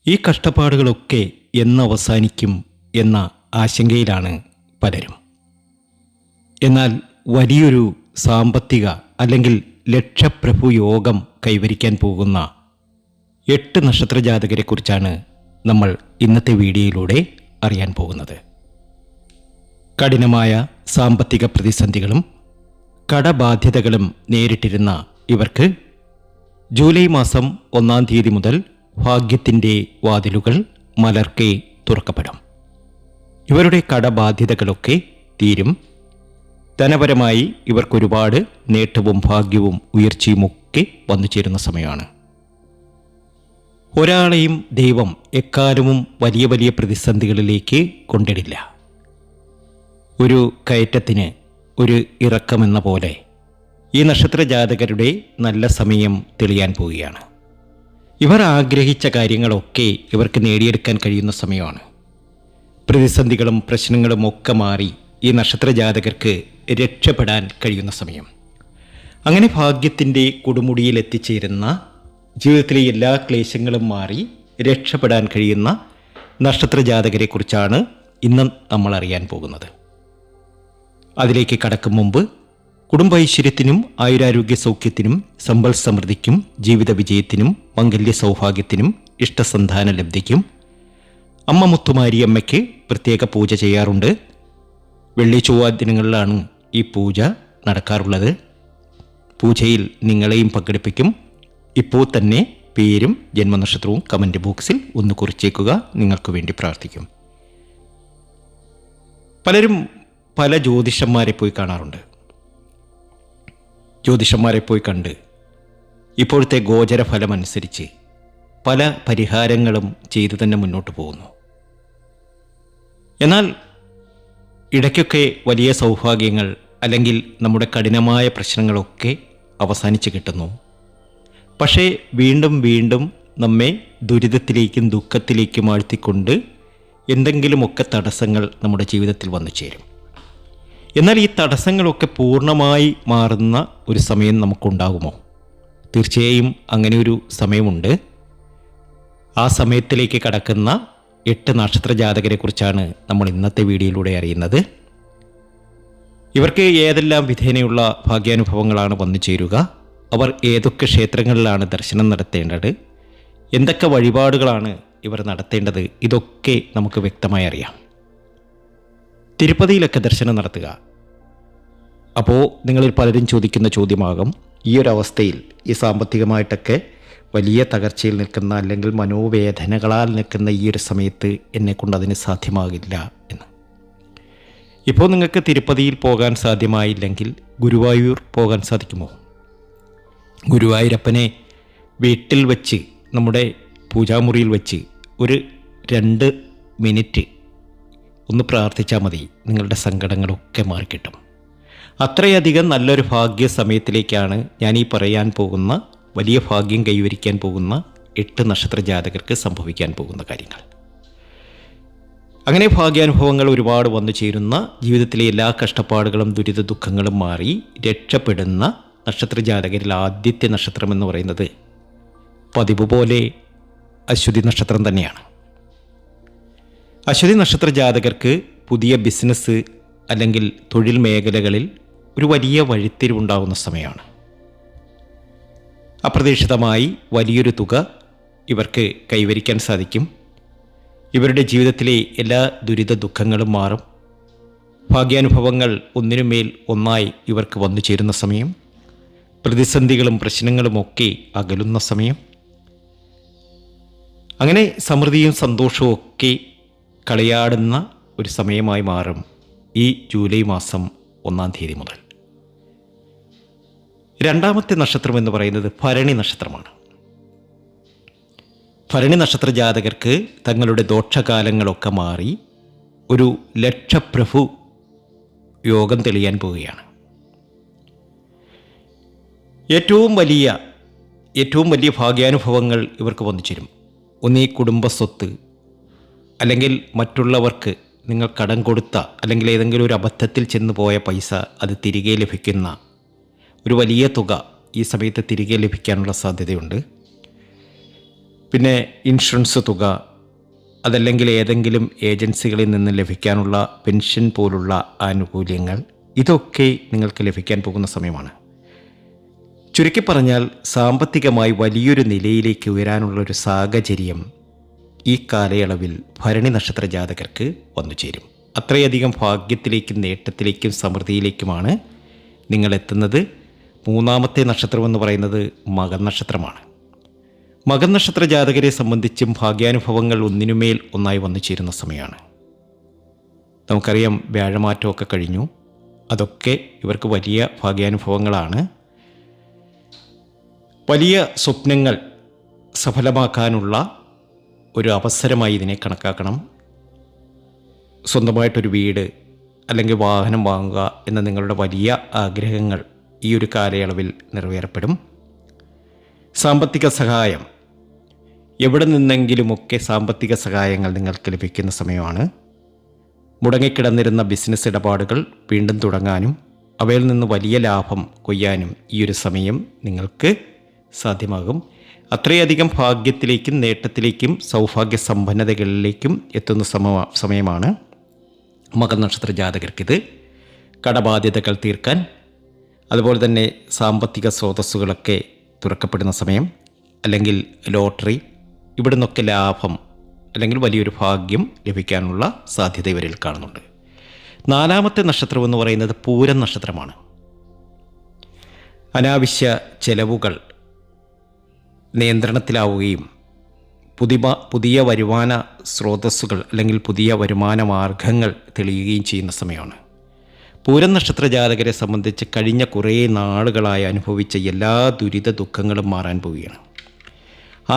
ഈ കഷ്ടപ്പാടുകളൊക്കെ എന്നവസാനിക്കും എന്ന ആശങ്കയിലാണ് പലരും. എന്നാൽ വലിയൊരു സാമ്പത്തിക അല്ലെങ്കിൽ ലക്ഷപ്രഭു യോഗം കൈവരിക്കാൻ പോകുന്ന 8 നക്ഷത്ര ജാതകരെക്കുറിച്ചാണ് നമ്മൾ ഇന്നത്തെ വീഡിയോയിലൂടെ അറിയാൻ പോകുന്നത്. കഠിനമായ സാമ്പത്തിക പ്രതിസന്ധികളും കടബാധ്യതകളും നേരിട്ടിരുന്ന ഇവർക്ക് ജൂലൈ മാസം 1-ാം തീയതി മുതൽ ഭാഗ്യത്തിൻ്റെ വാതിലുകൾ മലർക്കെ തുറക്കപ്പെടും. ഇവരുടെ കടബാധ്യതകളൊക്കെ തീരും. ധനപരമായി ഇവർക്കൊരുപാട് നേട്ടവും ഭാഗ്യവും ഉയർച്ചയുമൊക്കെ വന്നു ചേരുന്ന സമയമാണ്. ഒരാളെയും ദൈവം എക്കാലവും വലിയ വലിയ പ്രതിസന്ധികളിലേക്ക് കൊണ്ടിടില്ല. ഒരു കയറ്റത്തിന് ഒരു ഇറക്കമെന്ന പോലെ ഈ നക്ഷത്ര ജാതകരുടെ നല്ല സമയം തെളിയാൻ പോവുകയാണ്. ഇവർ ആഗ്രഹിച്ച കാര്യങ്ങളൊക്കെ ഇവർക്ക് നേടിയെടുക്കാൻ കഴിയുന്ന സമയമാണ്. പ്രതിസന്ധികളും പ്രശ്നങ്ങളും ഒക്കെ മാറി ഈ നക്ഷത്ര ജാതകർക്ക് രക്ഷപ്പെടാൻ കഴിയുന്ന സമയം. അങ്ങനെ ഭാഗ്യത്തിൻ്റെ കൊടുമുടിയിൽ എത്തിച്ചേരുന്ന, ജീവിതത്തിലെ എല്ലാ ക്ലേശങ്ങളും മാറി രക്ഷപ്പെടാൻ കഴിയുന്ന നക്ഷത്ര ജാതകരെക്കുറിച്ചാണ് ഇന്ന് നമ്മൾ അറിയാൻ പോകുന്നത്. അതിലേക്ക് കടക്കും മുമ്പ് കുടുംബ ഐശ്വര്യത്തിനും ആയുരാരോഗ്യ സൗഖ്യത്തിനും സമ്പൽ സമൃദ്ധിക്കും ജീവിത വിജയത്തിനും മംഗല്യ സൗഭാഗ്യത്തിനും ഇഷ്ടസന്താന ലബ്ധിക്കും അമ്മ മുത്തുമാരിയമ്മയ്ക്ക് പ്രത്യേക പൂജ ചെയ്യാറുണ്ട്. വെള്ളി ചൊവ്വ ദിനങ്ങളിലാണ് ഈ പൂജ നടക്കാറുള്ളത്. പൂജയിൽ നിങ്ങളെയും പങ്കെടുപ്പിക്കും. ഇപ്പോൾ തന്നെ പേരും ജന്മനക്ഷത്രവും കമൻറ്റ് ബോക്സിൽ ഒന്ന് കുറിച്ചേക്കുക. നിങ്ങൾക്ക് വേണ്ടി പ്രാർത്ഥിക്കും. പലരും പല ജ്യോതിഷന്മാരെ പോയി കാണാറുണ്ട്. ജ്യോതിഷന്മാരെ പോയി കണ്ട് ഇപ്പോഴത്തെ ഗോചരഫലം അനുസരിച്ച് പല പരിഹാരങ്ങളും ചെയ്തു തന്നെ മുന്നോട്ട് പോകുന്നു. എന്നാൽ ഇടയ്ക്കൊക്കെ വലിയ സൗഭാഗ്യങ്ങൾ അല്ലെങ്കിൽ നമ്മുടെ കഠിനമായ പ്രശ്നങ്ങളൊക്കെ അവസാനിച്ച് കിട്ടുന്നു. പക്ഷേ വീണ്ടും വീണ്ടും നമ്മെ ദുരിതത്തിലേക്കും ദുഃഖത്തിലേക്കും ആഴ്ത്തിക്കൊണ്ട് എന്തെങ്കിലുമൊക്കെ തടസ്സങ്ങൾ നമ്മുടെ ജീവിതത്തിൽ വന്നു ചേരും. എന്നാൽ ഈ തടസ്സങ്ങളൊക്കെ പൂർണ്ണമായി മാറുന്ന ഒരു സമയം നമുക്കുണ്ടാകുമോ? തീർച്ചയായും അങ്ങനെ ഒരു സമയമുണ്ട്. ആ സമയത്തിലേക്ക് കടക്കുന്ന 8 നക്ഷത്ര ജാതകരെക്കുറിച്ചാണ് നമ്മൾ ഇന്നത്തെ വീഡിയോയിലൂടെ അറിയുന്നത്. ഇവർക്ക് ഏതെല്ലാം വിധേനയുള്ള ഭാഗ്യാനുഭവങ്ങളാണ് വന്നു ചേരുക? അവർ ഏതൊക്കെ ക്ഷേത്രങ്ങളിലാണ് ദർശനം നടത്തേണ്ടത്? എന്തൊക്കെ വഴിപാടുകളാണ് ഇവർ നടത്തേണ്ടത്? ഇതൊക്കെ നമുക്ക് വ്യക്തമായി അറിയാം. തിരുപ്പതിയിലൊക്കെ ദർശനം നടത്തുക. അപ്പോൾ നിങ്ങളിൽ പലരും ചോദിക്കുന്ന ചോദ്യമാകും, ഈ ഒരു അവസ്ഥയിൽ ഈ സാമ്പത്തികമായിട്ടൊക്കെ വലിയ തകർച്ചയിൽ നിൽക്കുന്ന അല്ലെങ്കിൽ മനോവേദനകളാൽ നിൽക്കുന്ന ഈ ഒരു സമയത്ത് എന്നെക്കൊണ്ട് അതിന് സാധ്യമാകില്ല എന്ന്. ഇപ്പോൾ നിങ്ങൾക്ക് തിരുപ്പതിയിൽ പോകാൻ സാധ്യമായില്ലെങ്കിൽ ഗുരുവായൂർ പോകാൻ സാധിക്കുമോ? ഗുരുവായൂരപ്പനെ വീട്ടിൽ വച്ച്, നമ്മുടെ പൂജാമുറിയിൽ വച്ച് ഒരു 2 മിനിറ്റ് ഒന്ന് പ്രാർത്ഥിച്ചാൽ മതി. നിങ്ങളുടെ സങ്കടങ്ങളൊക്കെ മാറിക്കിട്ടും. അത്രയധികം നല്ലൊരു ഭാഗ്യ സമയത്തിലേക്കാണ് ഞാൻ ഈ പറയാൻ പോകുന്ന വലിയ ഭാഗ്യം കൈവരിക്കാൻ പോകുന്ന 8 നക്ഷത്ര ജാതകർക്ക് സംഭവിക്കാൻ പോകുന്ന കാര്യങ്ങൾ. അങ്ങനെ ഭാഗ്യാനുഭവങ്ങൾ ഒരുപാട് വന്നു ചേരുന്ന, ജീവിതത്തിലെ എല്ലാ കഷ്ടപ്പാടുകളും ദുരിത ദുഃഖങ്ങളും മാറി രക്ഷപ്പെടുന്ന നക്ഷത്ര ജാതകരിൽ ആദ്യത്തെ നക്ഷത്രം എന്ന് പറയുന്നത് പതിവ് പോലെ അശ്വതി നക്ഷത്രം തന്നെയാണ്. അശ്വതി നക്ഷത്ര ജാതകർക്ക് പുതിയ ബിസിനസ് അല്ലെങ്കിൽ തൊഴിൽ മേഖലകളിൽ ഒരു വലിയ വഴിത്തിരിവുണ്ടാകുന്ന സമയമാണ്. അപ്രതീക്ഷിതമായി വലിയൊരു തുക ഇവർക്ക് കൈവരിക്കാൻ സാധിക്കും. ഇവരുടെ ജീവിതത്തിലെ എല്ലാ ദുരിത ദുഃഖങ്ങളും മാറും. ഭാഗ്യാനുഭവങ്ങൾ ഒന്നിനുമേൽ ഒന്നായി ഇവർക്ക് വന്നു ചേരുന്ന സമയം. പ്രതിസന്ധികളും പ്രശ്നങ്ങളുമൊക്കെ അകലുന്ന സമയം. അങ്ങനെ സമൃദ്ധിയും സന്തോഷവും ഒക്കെ കളിയാടുന്ന ഒരു സമയമായി മാറും ഈ ജൂലൈ മാസം 1-ാം തീയതി മുതൽ. രണ്ടാമത്തെ നക്ഷത്രം എന്ന് പറയുന്നത് ഭരണി നക്ഷത്രമാണ്. ഭരണി നക്ഷത്ര ജാതകർക്ക് തങ്ങളുടെ ദോഷകാലങ്ങളൊക്കെ മാറി ഒരു ലക്ഷപ്രഭു യോഗം തെളിയാൻ പോവുകയാണ്. ഏറ്റവും വലിയ ഭാഗ്യാനുഭവങ്ങൾ ഇവർക്ക് വന്നു ചേരും. ഒന്നീ കുടുംബസ്വത്ത്, അല്ലെങ്കിൽ മറ്റുള്ളവർക്ക് നിങ്ങൾ കടം കൊടുത്ത അല്ലെങ്കിൽ ഏതെങ്കിലും ഒരു അബദ്ധത്തിൽ ചെന്ന് പോയ പൈസ അത് തിരികെ ലഭിക്കുന്ന ഒരു വലിയ തുക ഈ സമയത്ത് തിരികെ ലഭിക്കാനുള്ള സാധ്യതയുണ്ട്. പിന്നെ ഇൻഷുറൻസ് തുക, അതല്ലെങ്കിൽ ഏതെങ്കിലും ഏജൻസികളിൽ നിന്ന് ലഭിക്കാനുള്ള പെൻഷൻ പോലുള്ള ആനുകൂല്യങ്ങൾ, ഇതൊക്കെ നിങ്ങൾക്ക് ലഭിക്കാൻ പോകുന്ന സമയമാണ്. ചുരുക്കി പറഞ്ഞാൽ സാമ്പത്തികമായി വലിയൊരു നിലയിലേക്ക് ഉയരാനുള്ളൊരു സാഹചര്യം ഈ കാലയളവിൽ ഭരണി നക്ഷത്ര ജാതകർക്ക് വന്നു ചേരും. അത്രയധികം ഭാഗ്യത്തിലേക്കും നേട്ടത്തിലേക്കും സമൃദ്ധിയിലേക്കുമാണ് നിങ്ങൾ എത്തുന്നത്. മൂന്നാമത്തെ നക്ഷത്രമെന്ന് പറയുന്നത് മകൻ നക്ഷത്രമാണ്. മകൻ നക്ഷത്ര ജാതകരെ സംബന്ധിച്ചും ഭാഗ്യാനുഭവങ്ങൾ ഒന്നിനുമേൽ ഒന്നായി വന്നു ചേരുന്ന സമയമാണ്. നമുക്കറിയാം, വ്യാഴമാറ്റമൊക്കെ കഴിഞ്ഞു. അതൊക്കെ ഇവർക്ക് വലിയ ഭാഗ്യാനുഭവങ്ങളാണ്. വലിയ സ്വപ്നങ്ങൾ സഫലമാക്കാനുള്ള ഒരു അവസരമായി ഇതിനെ കണക്കാക്കണം. സ്വന്തമായിട്ടൊരു വീട് അല്ലെങ്കിൽ വാഹനം വാങ്ങുക എന്ന നിങ്ങളുടെ വലിയ ആഗ്രഹങ്ങൾ ഈ ഒരു കാലയളവിൽ നിറവേറപ്പെടും. സാമ്പത്തിക സഹായം, എവിടെ നിന്നെങ്കിലുമൊക്കെ സാമ്പത്തിക സഹായങ്ങൾ നിങ്ങൾക്ക് ലഭിക്കുന്ന സമയമാണ്. മുടങ്ങിക്കിടന്നിരുന്ന ബിസിനസ് ഇടപാടുകൾ വീണ്ടും തുടങ്ങാനും അവയിൽ നിന്ന് വലിയ ലാഭം കൊയ്യാനും ഈ ഒരു സമയം നിങ്ങൾക്ക് സാധ്യമാകും. അത്രയധികം ഭാഗ്യത്തിലേക്കും നേട്ടത്തിലേക്കും സൗഭാഗ്യ സമ്പന്നതകളിലേക്കും എത്തുന്ന സമയമാണ് മകൻ നക്ഷത്ര ജാതകർക്കിത്. കടബാധ്യതകൾ തീർക്കാൻ, അതുപോലെ തന്നെ സാമ്പത്തിക സ്രോതസ്സുകളൊക്കെ തുറക്കപ്പെടുന്ന സമയം, അല്ലെങ്കിൽ ലോട്ടറി, ഇവിടെ നിന്നൊക്കെ ലാഭം അല്ലെങ്കിൽ വലിയൊരു ഭാഗ്യം ലഭിക്കാനുള്ള സാധ്യത ഇവരിൽ കാണുന്നുണ്ട്. നാലാമത്തെ നക്ഷത്രം എന്ന് പറയുന്നത് പൂരം നക്ഷത്രമാണ്. അനാവശ്യ ചെലവുകൾ നിയന്ത്രണത്തിലാവുകയും പുതിയ വരുമാന സ്രോതസ്സുകൾ അല്ലെങ്കിൽ പുതിയ വരുമാന മാർഗങ്ങൾ തെളിയുകയും ചെയ്യുന്ന സമയമാണ്. പൂരം നക്ഷത്ര ജാതകരെ സംബന്ധിച്ച് കഴിഞ്ഞ കുറേ നാളുകളായി അനുഭവിച്ച എല്ലാ ദുരിത ദുഃഖങ്ങളും മാറാൻ പോവുകയാണ്.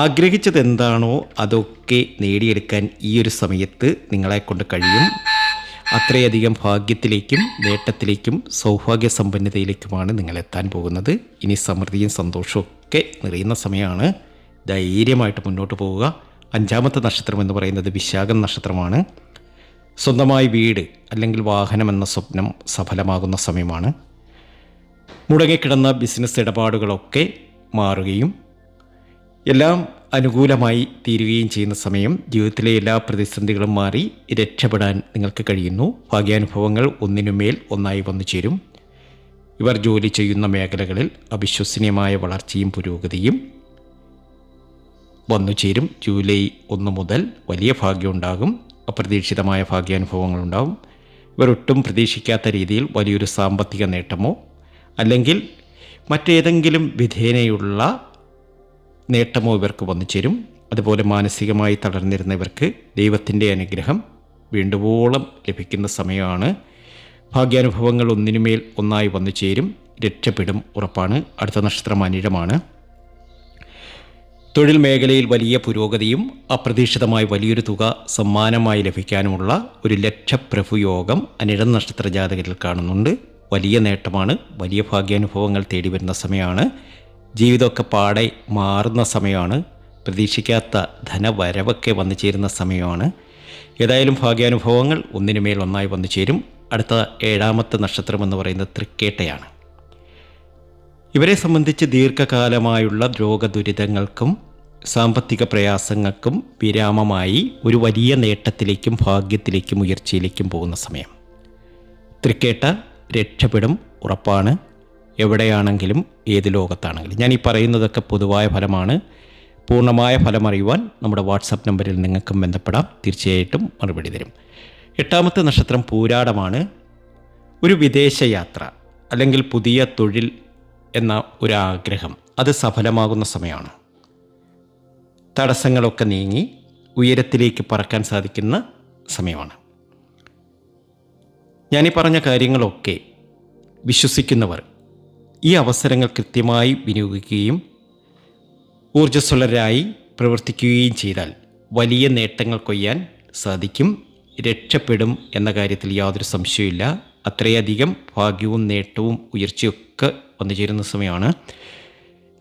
ആഗ്രഹിച്ചത് എന്താണോ അതൊക്കെ നേടിയെടുക്കാൻ ഈ ഒരു സമയത്ത് നിങ്ങളെക്കൊണ്ട് കഴിയും. അത്രയധികം ഭാഗ്യത്തിലേക്കും നേട്ടത്തിലേക്കും സൗഭാഗ്യ സമ്പന്നതയിലേക്കുമാണ് നിങ്ങളെത്താൻ പോകുന്നത്. ഇനി സമൃദ്ധിയും സന്തോഷവും ഒക്കെ നിറയുന്ന സമയമാണ്. ധൈര്യമായിട്ട് മുന്നോട്ട് പോവുക. അഞ്ചാമത്തെ നക്ഷത്രം എന്ന് പറയുന്നത് വിശാഖം നക്ഷത്രമാണ്. സ്വന്തമായി വീട് അല്ലെങ്കിൽ വാഹനം എന്ന സ്വപ്നം സഫലമാകുന്ന സമയമാണ്. മുടങ്ങിക്കിടന്ന ബിസിനസ് ഇടപാടുകളൊക്കെ മാറുകയും എല്ലാം അനുകൂലമായി തീരുകയും ചെയ്യുന്ന സമയം. ജീവിതത്തിലെ എല്ലാ പ്രതിസന്ധികളും മാറി രക്ഷപ്പെടാൻ നിങ്ങൾക്ക് കഴിയുന്നു. ഭാഗ്യാനുഭവങ്ങൾ ഒന്നിനുമേൽ ഒന്നായി വന്നു ചേരും. ഇവർ ജോലി ചെയ്യുന്ന മേഖലകളിൽ അവിശ്വസനീയമായ വളർച്ചയും പുരോഗതിയും വന്നു ചേരും. ജൂലൈ 1 മുതൽ വലിയ ഭാഗ്യമുണ്ടാകും. അപ്രതീക്ഷിതമായ ഭാഗ്യാനുഭവങ്ങളുണ്ടാകും. ഇവർ ഒട്ടും പ്രതീക്ഷിക്കാത്ത രീതിയിൽ വലിയൊരു സാമ്പത്തിക നേട്ടമോ അല്ലെങ്കിൽ മറ്റേതെങ്കിലും വിധേനയുള്ള നേട്ടമോ ഇവർക്ക് വന്നു ചേരും. അതുപോലെ മാനസികമായി തളർന്നിരുന്ന ഇവർക്ക് ദൈവത്തിൻ്റെ അനുഗ്രഹം വീണ്ടുവോളം ലഭിക്കുന്ന സമയമാണ്. ഭാഗ്യാനുഭവങ്ങൾ ഒന്നിനുമേൽ ഒന്നായി വന്നു ചേരും. രക്ഷപ്പെടും ഉറപ്പാണ്. അടുത്ത നക്ഷത്രം അനിഴമാണ്. തൊഴിൽ മേഖലയിൽ വലിയ പുരോഗതിയും അപ്രതീക്ഷിതമായി വലിയൊരു തുക സമ്മാനമായി ലഭിക്കാനുമുള്ള ഒരു ലക്ഷപ്രഭു യോഗം അനിഴം നക്ഷത്ര ജാതകരിൽ കാണുന്നുണ്ട്. വലിയ നേട്ടമാണ്. വലിയ ഭാഗ്യാനുഭവങ്ങൾ തേടി വരുന്ന സമയമാണ്. ജീവിതമൊക്കെ പാടെ മാറുന്ന സമയമാണ്. പ്രതീക്ഷിക്കാത്ത ധനവരവൊക്കെ വന്നു ചേരുന്ന സമയമാണ്. ഏതായാലും ഭാഗ്യാനുഭവങ്ങൾ ഒന്നിനുമേൽ ഒന്നായി വന്നു ചേരും. അടുത്ത 7ാമത്തെ നക്ഷത്രം എന്ന് പറയുന്നത് തൃക്കേട്ടയാണ്. ഇവരെ സംബന്ധിച്ച് ദീർഘകാലമായുള്ള രോഗദുരിതങ്ങൾക്കും സാമ്പത്തിക പ്രയാസങ്ങൾക്കും വിരാമമായി ഒരു വലിയ നേട്ടത്തിലേക്കും ഭാഗ്യത്തിലേക്കും ഉയർച്ചയിലേക്കും പോകുന്ന സമയം. തൃക്കേട്ട രക്ഷപ്പെടും ഉറപ്പാണ്. എവിടെയാണെങ്കിലും ഏത് ലോകത്താണെങ്കിലും. ഞാൻ ഈ പറയുന്നതൊക്കെ പൊതുവായ ഫലമാണ്. പൂർണ്ണമായ ഫലം അറിയുവാൻ നമ്മുടെ വാട്സാപ്പ് നമ്പറിൽ നിങ്ങൾക്കും ബന്ധപ്പെടാം. തീർച്ചയായിട്ടും മറുപടി തരും. 8ാമത്തെ നക്ഷത്രം പൂരാടമാണ്. ഒരു വിദേശയാത്ര അല്ലെങ്കിൽ പുതിയ തൊഴിൽ എന്ന ഒരാഗ്രഹം അത് സഫലമാകുന്ന സമയമാണ്. തടസ്സങ്ങളൊക്കെ നീങ്ങി ഉയരത്തിലേക്ക് പറക്കാൻ സാധിക്കുന്ന സമയമാണ്. ഞാനീ പറഞ്ഞ കാര്യങ്ങളൊക്കെ വിശ്വസിക്കുന്നവർ ഈ അവസരങ്ങൾ കൃത്യമായി വിനിയോഗിക്കുകയും ഊർജ്ജസ്വലരായി പ്രവർത്തിക്കുകയും ചെയ്താൽ വലിയ നേട്ടങ്ങൾ കൊയ്യാൻ സാധിക്കും. രക്ഷപ്പെടും എന്ന കാര്യത്തിൽ യാതൊരു സംശയമില്ല. അത്രയധികം ഭാഗ്യവും നേട്ടവും ഉയർച്ചയൊക്കെ വന്നു ചേരുന്ന സമയമാണ്.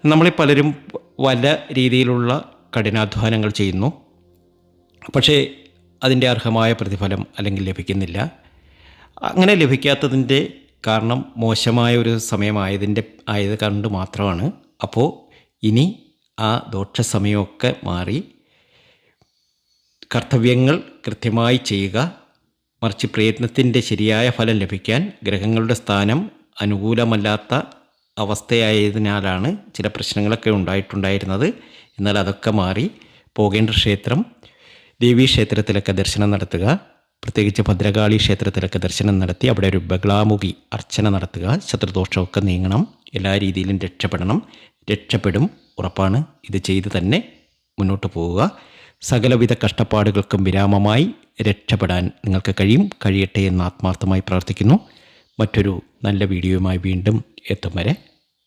നമ്മളെ പലരും പല രീതിയിലുള്ള കഠിനാധ്വാനങ്ങൾ ചെയ്യുന്നു. പക്ഷേ അതിൻ്റെ അർഹമായ പ്രതിഫലം അല്ലെങ്കിൽ ലഭിക്കുന്നില്ല. അങ്ങനെ ലഭിക്കാത്തതിൻ്റെ കാരണം മോശമായ ഒരു സമയമായത് കൊണ്ട് മാത്രമാണ്. അപ്പോൾ ഇനി ആ ദോഷസമയമൊക്കെ മാറി കർത്തവ്യങ്ങൾ കൃത്യമായി ചെയ്യുക. മറിച്ച് പ്രയത്നത്തിൻ്റെ ശരിയായ ഫലം ലഭിക്കാൻ ഗ്രഹങ്ങളുടെ സ്ഥാനം അനുകൂലമല്ലാത്ത അവസ്ഥയായതിനാലാണ് ചില പ്രശ്നങ്ങളൊക്കെ ഉണ്ടായിട്ടുണ്ടായിരുന്നത്. എന്നാൽ അതൊക്കെ മാറി പോകേണ്ട ക്ഷേത്രം ദേവീക്ഷേത്രത്തിലൊക്കെ ദർശനം നടത്തുക. പ്രത്യേകിച്ച് ഭദ്രകാളി ക്ഷേത്രത്തിലൊക്കെ ദർശനം നടത്തി അവിടെ ഒരു ബഗ്ലാമുഖി അർച്ചന നടത്തുക. ശത്രുദോഷമൊക്കെ നീങ്ങണം, എല്ലാ രീതിയിലും രക്ഷപ്പെടും ഉറപ്പാണ്. ഇത് ചെയ്ത് തന്നെ മുന്നോട്ട് പോവുക. സകലവിധ കഷ്ടപ്പാടുകൾക്കും വിരാമമായി രക്ഷപ്പെടാൻ നിങ്ങൾക്ക് കഴിയട്ടെ എന്ന് ആത്മാർത്ഥമായി പ്രാർത്ഥിക്കുന്നു. മറ്റൊരു നല്ല വീഡിയോയുമായി വീണ്ടും എത്തും വരെ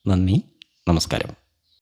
നന്ദി, നമസ്കാരം.